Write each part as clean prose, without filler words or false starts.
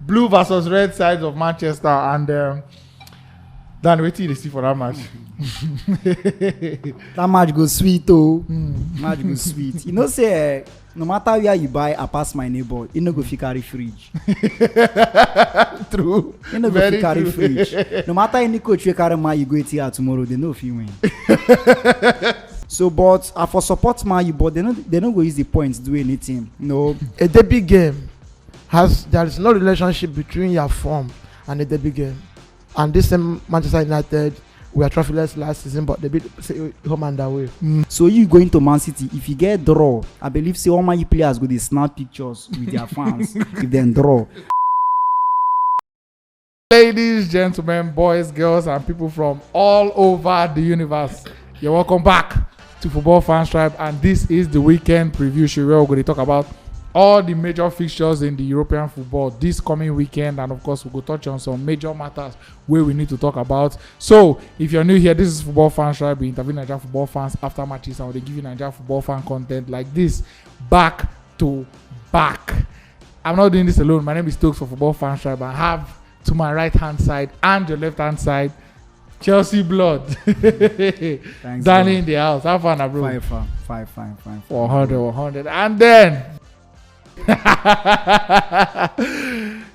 blue versus red sides of Manchester, and Dani, wait till you see for that match. That match goes sweet, though. Match goes sweet. You know, say no matter where you buy, I pass my neighbor. You no go fit carry fridge. True. You no go fit carry fridge. No matter any coach you carry man, you go eat here tomorrow. They know if you win. So, but for support man, you but they don't go use the points do anything. No, a derby game there is no relationship between your form and a derby game. And this same Manchester United, we are trophyless last season, but they beat home and away. So you going to Man City, if you get draw, I believe say all my players go to snap pictures with their fans if they draw. Ladies, gentlemen, boys, girls, and people from all over the universe, you're welcome back to Football Fans Tribe, and this is the weekend preview show where we're going to talk about all the major fixtures in the European football this coming weekend, and of course we'll go touch on some major matters where we need to talk about. So if you're new here, this is Football Fans Tribe. We interview Nigerian football fans after matches, and they give you Nigerian football fan content like this back to back. I'm not doing this alone. My name is Stokes for Football Fans Tribe. I have to my right hand side and your left hand side Chelsea blood. Thanks, Dani in the house. Have fun, bro. Fine. 100. And then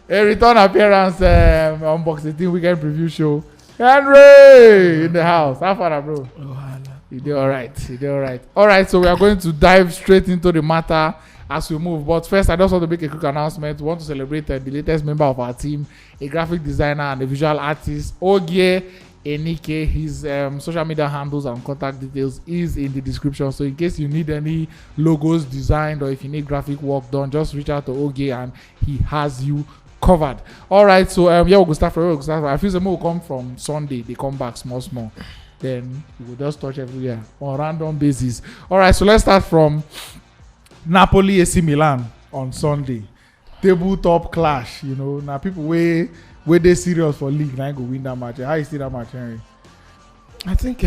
a return appearance on Box 18 weekend preview show. Henry in the house. Have fun, bro. You did all right. All right, so we are going to dive straight into the matter as we move. But first, I just want to make a quick announcement. We want to celebrate the latest member of our team, a graphic designer and a visual artist, Ogie Enike. His social media handles and contact details is in the description. So in case you need any logos designed or if you need graphic work done, just reach out to Ogie and he has you covered. All right, so we'll go start from I feel some will come from Sunday. They come back small. Then we will just touch everywhere on random basis. All right, so let's start from Napoli AC Milan on Sunday. Tabletop clash, you know. Now people where they serious for league, now go win that match. How you see that match, Henry? I think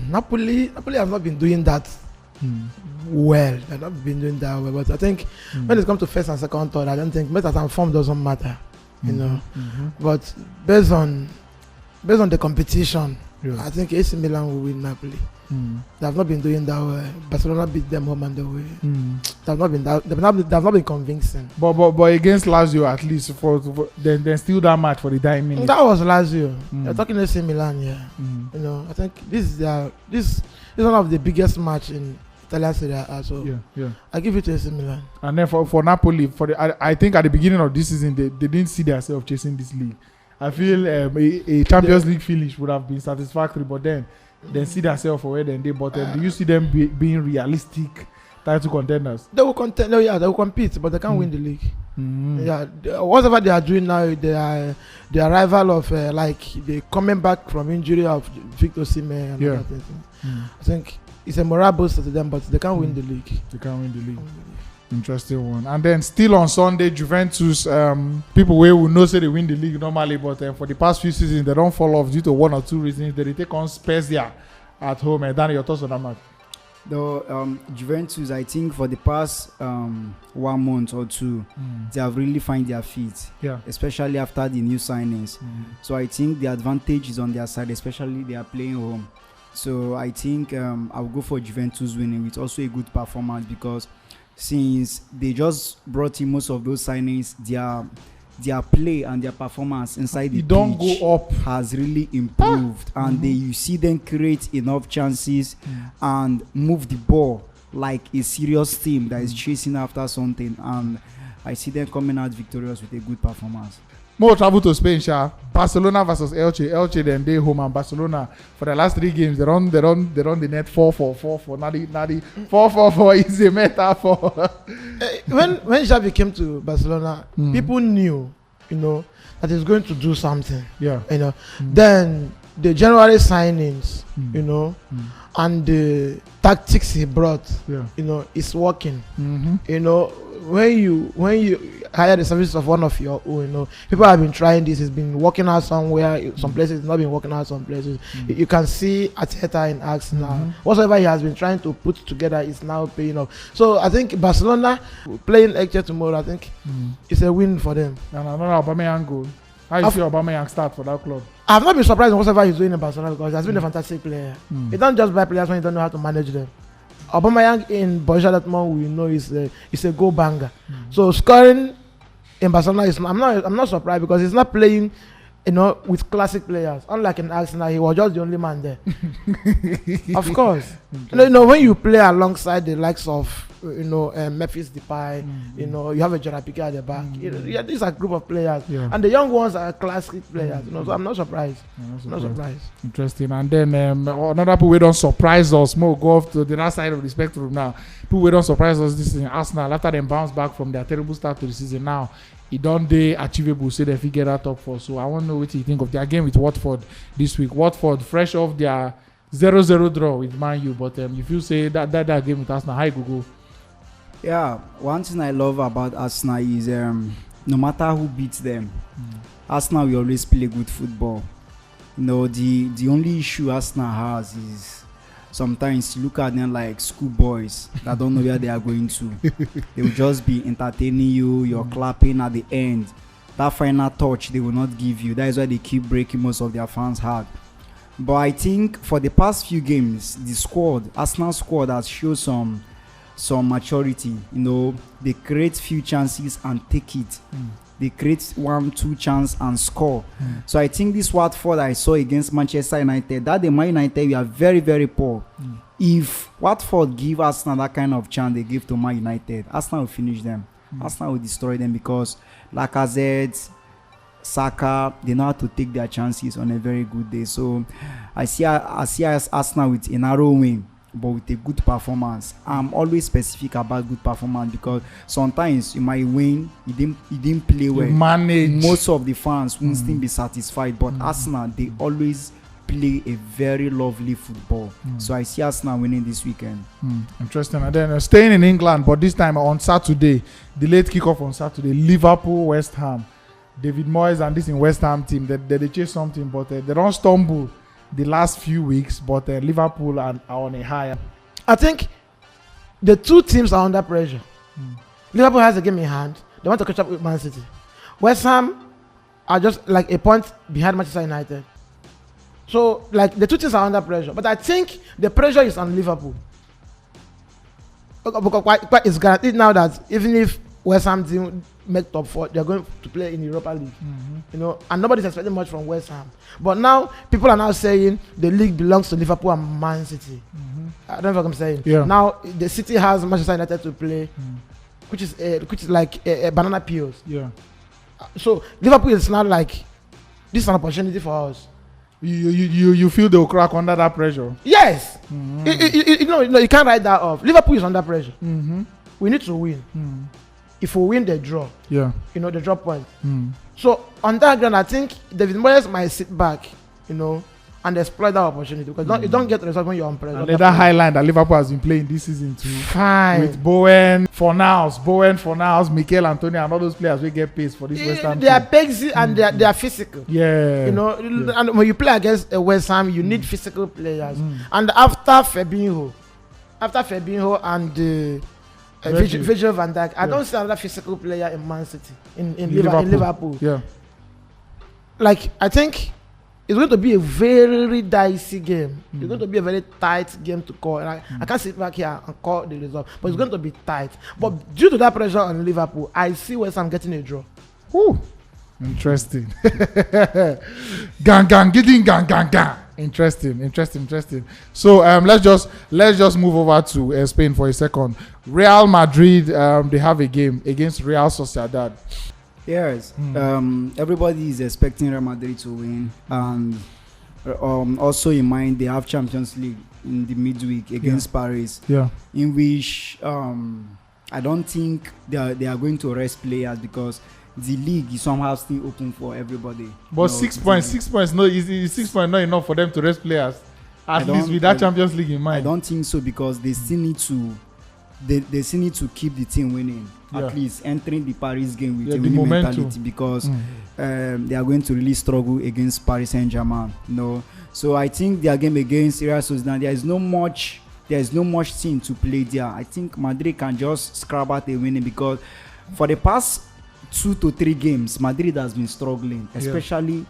Napoli has not been doing that well. They've not been doing that well. But I think when it comes to first and second third, I don't think better than form doesn't matter. You know. But based on the competition, I think AC Milan will win Napoli. They have not been doing that well. Barcelona beat them home and away. They have not been convincing. But against Lazio, at least for then still that match for the dying minute. That was Lazio. You're talking AC Milan, yeah. You know, I think this is one of the biggest match in Italian Serie A. So yeah. I give it to AC Milan. And then for Napoli, I think at the beginning of this season they didn't see themselves chasing this league. I feel a Champions League finish would have been satisfactory, but then see themselves for where they but do you see them being realistic title contenders? They will contend. They will compete, but they can't win the league. Whatever they are doing now, they are the arrival of the coming back from injury of Victor Osimhen and other things. I think it's a morale booster to them, but they can't win the league. Interesting one. And then still on Sunday, Juventus, people will know say they win the league normally, but for the past few seasons they don't fall off due to one or two reasons. They take on Spezia at home. And Dani, your thoughts on that match? The Juventus, I think for the past 1 month or two, they have really found their feet. Especially after the new signings. So I think the advantage is on their side, especially they are playing home. So I think I'll go for Juventus winning with also a good performance, because since they just brought in most of those signings, their play and their performance inside the pitch go up has really improved, and you see them create enough chances and move the ball like a serious team that is chasing after something, and I see them coming out victorious with a good performance. More travel to Spain, Barcelona versus Elche. Then they home, and Barcelona for the last 3 games they run the net 4-4-4 for Nadi 4-4-4 is a metaphor. When Xavi came to Barcelona, people knew, you know, that he's going to do something. You know, then the January signings, you know, and the tactics he brought, is working. When you hire the services of one of your own, people have been trying this. It's been working out somewhere. Some places it's not been working out. Some places you can see Arteta in action now. Whatever he has been trying to put together is now paying off. So I think Barcelona playing Lecce tomorrow, I think it's a win for them. And another Aubameyang goal. How you see Aubameyang start for that club? I've not been surprised in whatever he's doing in Barcelona because he has been a fantastic player. You don't just buy players when you don't know how to manage them. Aubameyang in Borussia Dortmund, we know is a goal banger. So scoring in Barcelona is I'm not surprised because he's not playing, with classic players. Unlike in Arsenal, he was just the only man there. Of course, when you play alongside the likes of Memphis Depay, you have a Gerard Piqué at the back. These are a group of players, and the young ones are classic players. So I'm not surprised. Not surprised. Interesting. And then another people we don't surprise us. More go off to the other side of the spectrum now. People we don't surprise us this season. Arsenal after them bounce back from their terrible start to the season now. It don't they achievable, so they figure that top 4. So I want to know what you think of their game with Watford this week. Watford fresh off their 0-0 draw with Man U, but if you say that game with Arsenal, how you go? Yeah, one thing I love about Arsenal is no matter who beats them, Arsenal will always play good football. The only issue Arsenal has is sometimes you look at them like schoolboys that don't know where they are going to. They will just be entertaining you, you're clapping at the end. That final touch they will not give you. That is why they keep breaking most of their fans' heart. But I think for the past few games, the Arsenal squad has shown some maturity. They create few chances and take it. They create 1-2 chance and score. So I think this Watford I saw against Manchester United, that the Man United we are very, very poor. If Watford give Arsenal that kind of chance they give to Man United, Arsenal will finish them. Arsenal will destroy them because Lacazette, Saka, they know how to take their chances on a very good day. So I see Arsenal with a narrow win, but with a good performance. I'm always specific about good performance because sometimes you might win, you didn't play well. Most of the fans won't still be satisfied, but Arsenal, they always play a very lovely football. So I see Arsenal winning this weekend. Interesting. And then staying in England, but this time on Saturday, the late kickoff on Saturday, Liverpool, West Ham. David Moyes and this in West Ham team, they chase something, but they don't stumble the last few weeks, but Liverpool are on a higher. I think the two teams are under pressure. Liverpool has a game in hand. They want to catch up with Man City. West Ham are just like a point behind Manchester United. So, like, the two teams are under pressure. But I think the pressure is on Liverpool. Because quite it's guaranteed now that even if West Ham team make top 4, they're going to play in Europa League. And nobody's expecting much from West Ham. But now people are now saying the league belongs to Liverpool and Man City. I don't know what I'm saying. Now the City has Manchester United to play, which is like a banana peels. So Liverpool is now like, this is an opportunity for us. You feel they'll crack under that pressure? Yes. You can't write that off. Liverpool is under pressure. We need to win. If we win, the draw. The drop point. So on that ground, I think David Moyes might sit back, and exploit that opportunity because you don't get the result when you're on pressure. And that high line that Liverpool has been playing this season too. Fine. With Bowen, Fornals, Mikel Antonio, and all those players will get paid for this West Ham. They are big and they are physical. And when you play against West Ham, you need physical players. And after Fabinho and Virgil van Dijk, I don't see another physical player in Man City in Liverpool. Like, I think it's going to be a very dicey game. It's going to be a very tight game to call. I can't sit back here and call the result, but it's going to be tight. But due to that pressure on Liverpool, I see West Ham getting a draw. Interesting. Gang. Interesting. So let's just move over to Spain for a second. Real Madrid, they have a game against Real Sociedad. Yes. Everybody is expecting Real Madrid to win, and also in mind they have Champions League in the midweek against Paris. In which I don't think they are going to rest players because the league is somehow still open for everybody. But 6 points, 6 points, no easy. 6 points not enough for them to rest players. At least with that Champions League in mind. I don't think so, because they still need to they still need to keep the team winning. At least entering the Paris game with a winning mentality, because they are going to really struggle against Paris Saint-Germain. So I think their game against Real Sociedad, there is no much thing to play there. I think Madrid can just scrap out a winning, because for the past 2 to 3 games, Madrid has been struggling, especially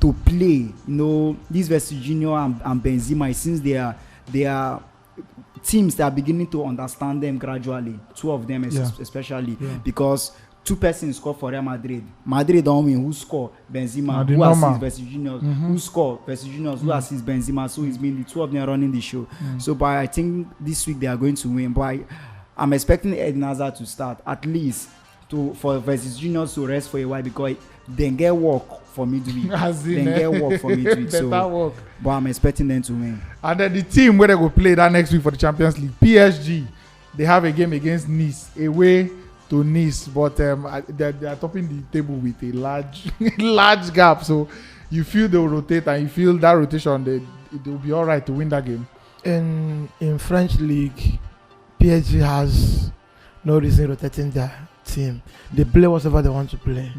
to play. This versus Junior and Benzema, since they are teams that are beginning to understand them gradually. 2 of them especially, because 2 persons score for Real Madrid. Madrid don't win. Who score? Benzema. Who assists versus Juniors? Who score versus Juniors? Who assists Benzema? So it's been the 2 of them running the show. So, but I think this week they are going to win. But I'm expecting Eden Hazard to start, at least for versus Juniors to rest for a while, because they get work for midweek. So, but I'm expecting them to win. And then the team where they go play that next week for the Champions League, PSG, they have a game against Nice, away to Nice, but they are topping the table with a large gap. So you feel they will rotate, and you feel that rotation, it will be all right to win that game. In French league, PSG has no reason rotating their team. They play whatever they want to play.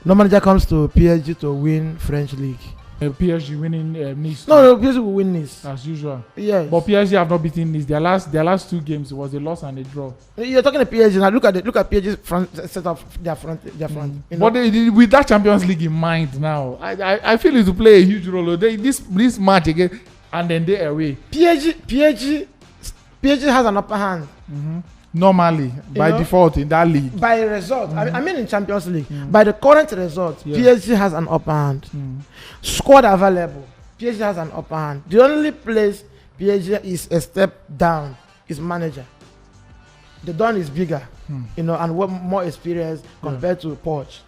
No manager comes to PSG to win French league. PSG winning Nice. No, PSG will win Nice as usual. Yes. But PSG have not beaten Nice. Their last 2 games was a loss and a draw. You're talking to PSG now. Look at PSG's front set of their front. But with that Champions League in mind now, I feel it will play a huge role. This match again, and then they away. PSG has an upper hand. Normally, by default in that league. By result, I mean in Champions League, by the current result, PSG has an upper hand. Squad available, PSG has an upper hand. The only place PSG is a step down is manager. The Don is bigger, and more experience compared to Poch.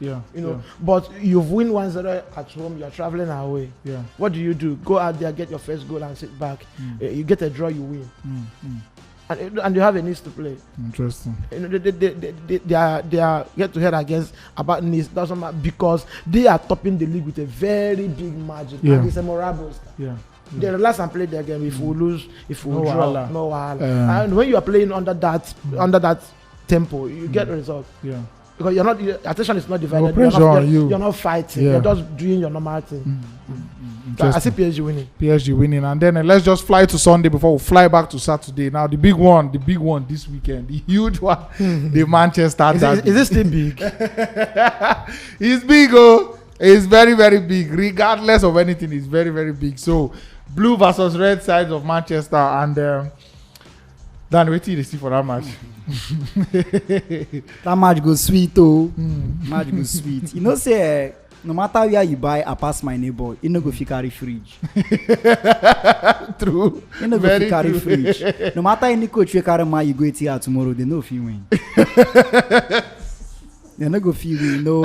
But you've win 1-0 at home, you're traveling away. What do? Go out there, get your first goal and sit back. You get a draw, you win. And you have a Nice to play. Interesting. They are head to head against about Nice. Doesn't matter, because they are topping the league with a very big margin. And it's a memorable stuff. They relax and play their game. If we lose, if we draw, no wahala. And when you are playing under that tempo, you get results. Because your attention is not divided. You're not fighting. You're just doing your normal thing. I see PSG winning. And then let's just fly to Sunday before we fly back to Saturday. Now the big one this weekend, the huge one, the Manchester derby. Is it still big? It's big, oh. It's very, very big. Regardless of anything, it's very, very big. So blue versus red sides of Manchester, and Dan, wait till you see for that match. That match goes sweet, oh. Match goes sweet. Say no matter where you buy, I pass my neighbor, you no go fit carry fridge. True. You no go fit carry fridge. No matter any coach you carry man, you go here tomorrow, they know if you win. They no go fit win. No,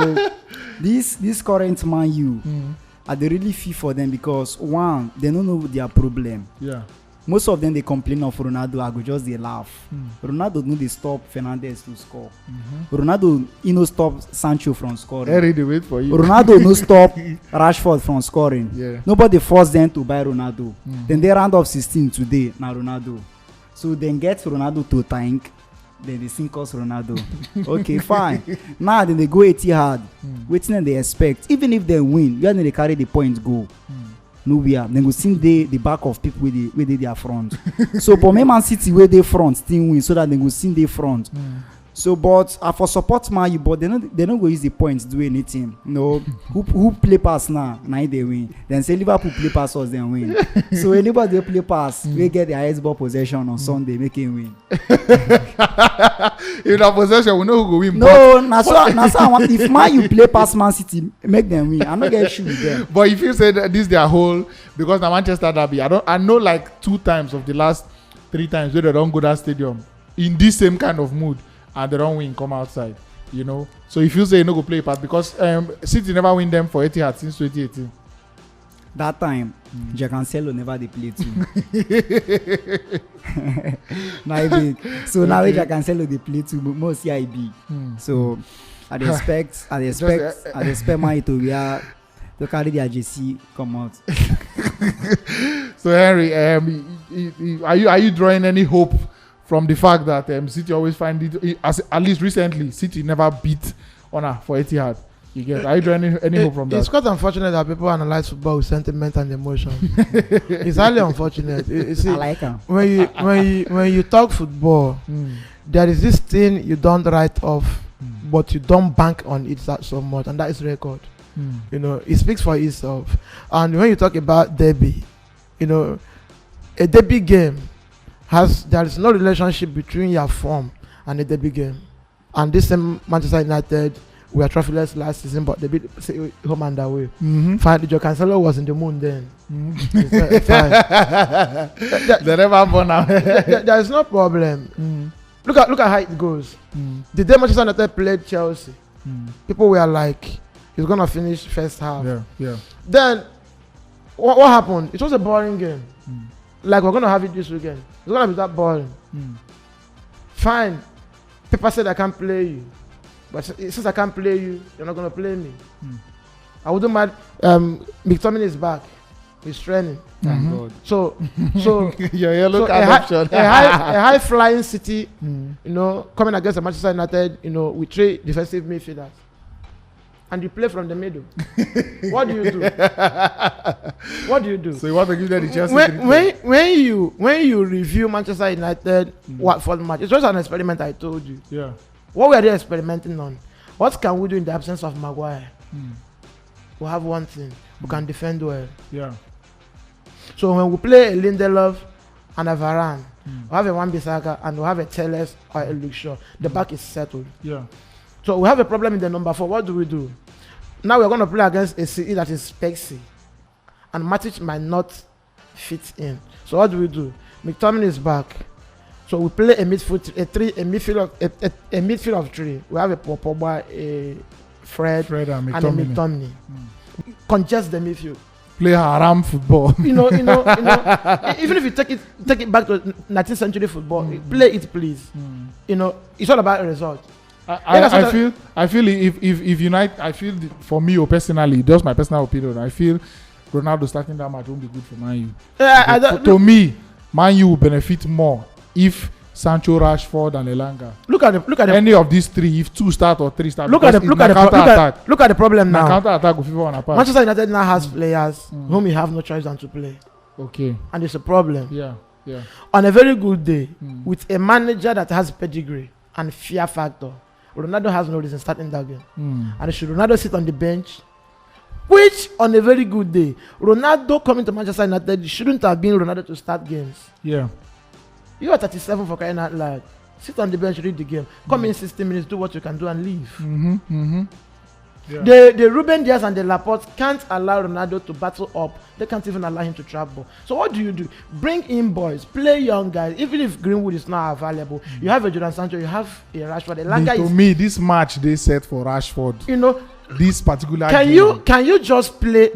this current Man U, I dey really feel for them, because one, they don't know their problem. Most of them they complain of Ronaldo. I go just they laugh. Ronaldo no dey stop Fernandes to score. Ronaldo no stop Sancho from scoring. I ready wait for you. Ronaldo no stop Rashford from scoring. Nobody forced them to buy Ronaldo. Then they round up 16 today. Now Ronaldo. So then get Ronaldo to tank. Then they sink us Ronaldo. Okay, fine. Now then they go 80 hard. Waiting they expect. Even if they win, you they carry the points go. Nowhere. Then go see the back of people where they their front. So for me, Man City where they front still win, so that they go see the front. So, but for support Man U, but they don't go use the points do anything. No, who play pass now they win. Then say Liverpool play pass us, then win. So anybody play pass, we get the highest ball possession on Sunday, make him win. In that possession, we know who go win. No, that's what I want. If Man U play pass Man City, make them win. I'm not getting issue with them. But if you say that this their whole, because the Manchester derby, I know like 2 times of the last 3 times where they don't go that stadium in this same kind of mood. And they don't win, come outside, So if you say you no go play a part, because City never win them for Etihad since 2018. That time, Cancelo never they play too. So now Cancelo they play too, but more CIB. So I expect mine to carry their JC come out. So Henry, are you drawing any hope from the fact that City always find it, at least recently, City never beat Honor for Etihad? You get? Are you drawing any hope from that? It's quite unfortunate that people analyze football with sentiment and emotion. It's highly unfortunate. You see, I like him. When you talk football, there is this thing you don't write off, but you don't bank on it that so much, and that is record. You know, it speaks for itself. And when you talk about derby, you know, a derby game there is no relationship between your form and a derby game. And this same Manchester United were trophyless last season, but they beat home and away. Fine, Joe Cancelo was in the moon then. Fine. They never born out. There is no problem. Look at how it goes. The day Manchester United played Chelsea, people were like, he's gonna finish first half. Yeah. Then what happened? It was a boring game. Like we're gonna have it this weekend. It's gonna be that boring. Fine. People said I can't play you, but since I can't play you, you're not gonna play me. I wouldn't mind. McTominay is back. He's training. So your yellow so card option. a high flying City, you know, coming against the Manchester United, you know, with 3 defensive midfielders, and you play from the middle. What do you do? What do you do? So you want to give them the chance? When you review Manchester United Watford match, it's just an experiment. I told you. Yeah. What were they experimenting on? What can we do in the absence of Maguire? We have one thing. We can defend well. Yeah. So when we play a Lindelof and a Varane, we have a Wan-Bissaka and we have a Telles or a Luke Shaw, the back is settled. Yeah. So we have a problem in the number 4. What do we do? Now we're going to play against a CE that is spexy, and Matic might not fit in. So what do we do? McTominay is back. So we play a midfield of 3. We have a Pogba, a Fred and a McTominay. Congest the midfield. Play haram football. You know. Even if you take it back to 19th century football, play it, please. You know, it's all about a result. I feel if United, I feel for me personally, just my personal opinion, I feel Ronaldo starting that match won't be good for Man U. To me, Man U will benefit more if Sancho, Rashford, and Elanga. Look at any of these 3. If 2 start or 3 start. Look at the problem now. Counter attack with people on a pass. Manchester United now has players whom you have no choice than to play. Okay. And it's a problem. Yeah. On a very good day, with a manager that has pedigree and fear factor, Ronaldo has no reason starting that game. And should Ronaldo sit on the bench, which on a very good day, Ronaldo coming to Manchester United shouldn't have been Ronaldo to start games. Yeah. You are 37 for crying out loud. Sit on the bench, read the game. Come in 60 minutes, do what you can do and leave. Yeah. The Ruben Diaz and the Laporte can't allow Ronaldo to battle up. They can't even allow him to trap ball. So what do? Bring in boys, play young guys. Even if Greenwood is not available, you have a Jadon Sancho, you have a Rashford. To me, this match they set for Rashford. You know, this particular. Can you just play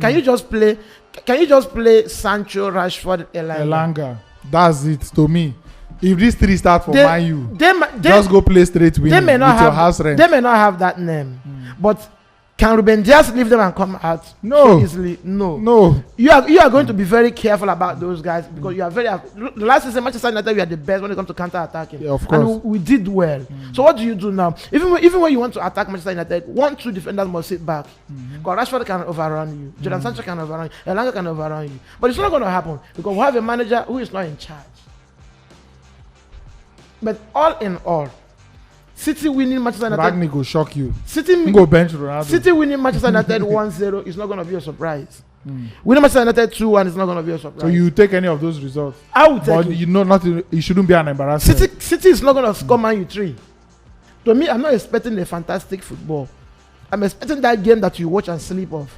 Sancho, Rashford, Elanga? That's it to me. If these 3 start for Man U, just go play straight with your house rent. They may not have that name, but can Ruben Diaz leave them and come out so easily? No. You are going to be very careful about those guys because you are very. The last season, Manchester United, we are the best when it comes to counter attacking. Yeah, of course. And we did well. So what do you do now? Even when you want to attack Manchester United, 1-2 defenders must sit back. Because Rashford can overrun you, Jadon Sancho can overrun you, Elanga can overrun you. But it's not going to happen because we have a manager who is not in charge. But all in all, City winning Manchester United. Ragnick will shock you. City go bench Ronaldo. City winning Manchester United 1-0 is not going to be a surprise. Winning Manchester United 2-1 is not going to be a surprise. So you take any of those results? I would take it. You know, it shouldn't be an embarrassment. City is not going to score Man U 3. To me, I'm not expecting a fantastic football. I'm expecting that game that you watch and sleep off.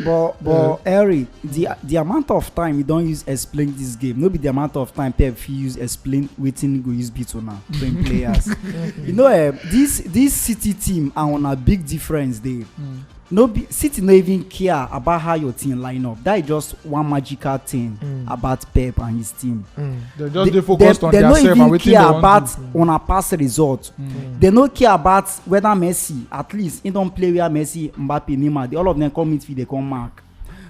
but Harry, the amount of time you don't use explain this game, no be the amount of time Pep use explain waiting go use beat now playing players. You know, this City team are on a big difference there. City no even care about how your team line up. That is just one magical thing about Pep and his team. They focused on themselves and waiting. They don't even care about on a pass result. They don't care about whether Messi, at least he don't play where Messi, Mbappe, Neymar. All of them come midfield, they come mark.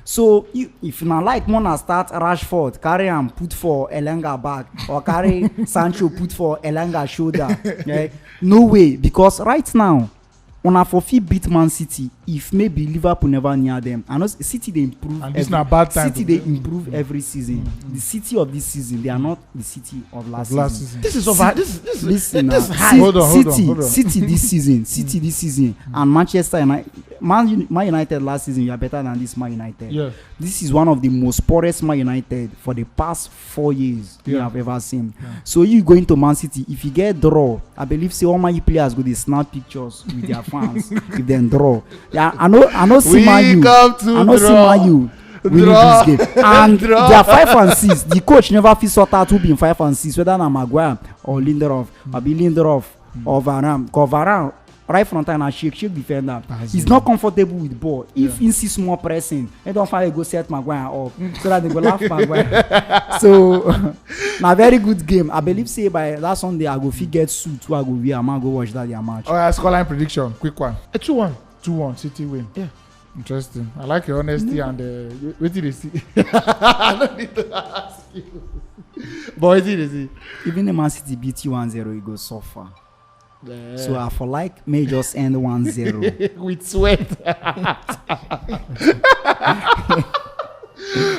So if you not like wanna start Rashford, carry him put for Elanga back, or carry Sancho put for Elanga shoulder. Yeah? No way, because right now, on a forfeit beat Man City, if maybe Liverpool never near them, and City they improve. And this is not bad time. City they improve every season. The City of this season, they are not the City of last season. This is over. This high. Hold on. City this season, and Manchester United, Man United last season, you are better than this Man United. Yeah. This is one of the most poorest Man United for the past 4 years you have ever seen. Yeah. So you going to Man City, if you get draw, I believe all my players go to snap pictures with their fans if they draw. Yeah, I know see Man U. I know see Man U winning this game. And they are 5 and 6. The coach never feel sort out who be in 5 and 6, whether na Maguire or Lindelof, or be Lindelof or Varane. Because Varane right front and a shake defender. He's not comfortable with ball. If he sees more pressing, they don't find a go set Maguire up so that they go laugh Maguire. So na very good game. I believe say by that Sunday I go fit get suit to I go wear and go watch that their match. Oh yeah, scoreline prediction, quick one. A 2-1. 2-1 City win. Yeah. Interesting. I like your honesty and what did they see? I don't need to ask you. But what did they see? Even the Man City beat you 1-0, you go suffer. Yeah. So I for like may just end 1-0 with sweat.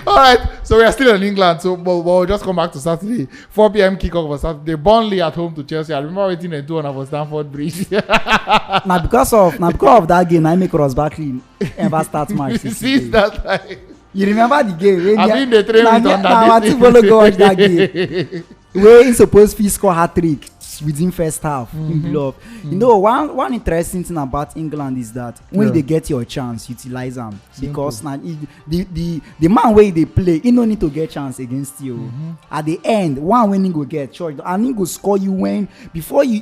All right, so we are still in England, so but we'll just come back to Saturday. 4 p.m. kickoff for Saturday. Burnley at home to Chelsea. I remember waiting and doing on Stamford Bridge. now because of that game, I make Ross Barkley ever start match. Since that time. You remember the game? I mean the train with I want to go watch that game. Where he supposed to score hat-trick within first half in below. You know, one interesting thing about England is that when they get your chance, utilize them. Because now the man where they play, he no need to get chance against you. At the end, one when he go get charged and he go score you when before you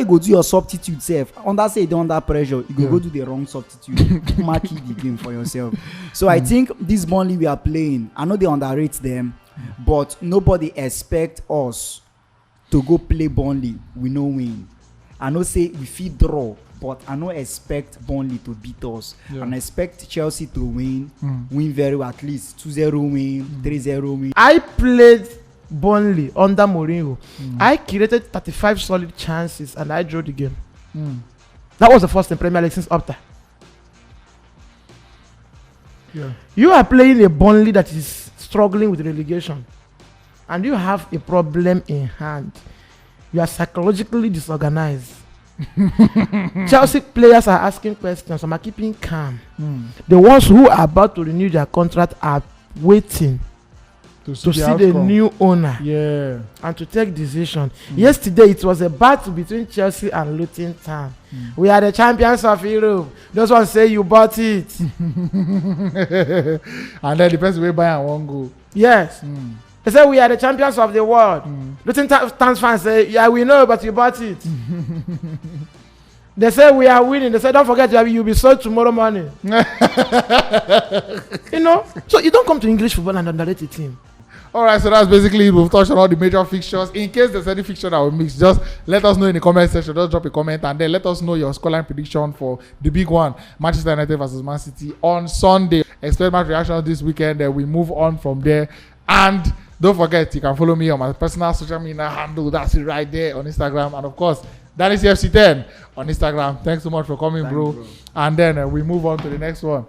go do your substitute self. Under say they under pressure, you go do the wrong substitute. Mark the game for yourself. So I think this Burnley we are playing, I know they underrate them, but nobody expect us to go play Burnley, we no win. I know say we fit draw, but I no expect Burnley to beat us. And I expect Chelsea to win very well, at least 2-0 win, 3-0 win. I played Burnley under Mourinho. I created 35 solid chances and I drew the game. That was the first in Premier League since Opta. Yeah. You are playing a Burnley that is struggling with relegation. And you have a problem in hand. You are psychologically disorganized. Chelsea players are asking questions. Some are keeping calm. The ones who are about to renew their contract are waiting to see the new owner and to take decision. Yesterday it was a battle between Chelsea and Luton Town. We are the champions of Europe. Those ones say you bought it. And then the person will buy and won't go. Yes. They say we are the champions of the world. Luton Town fans say, yeah, we know, but you bought it. They say we are winning. They say, don't forget, you'll be sold tomorrow morning. You know? So you don't come to English football and underrate a team. All right, so that's basically it. We've touched on all the major fixtures. In case there's any fixture that we mix, just let us know in the comment section. Just drop a comment and then let us know your scoreline prediction for the big one, Manchester United versus Man City on Sunday. Expect match reactions this weekend. Then we move on from there. And don't forget, you can follow me on my personal social media handle. That's it right there on Instagram. And of course, Dani CFC10 on Instagram. Thanks so much for coming, bro. And then we move on to the next one.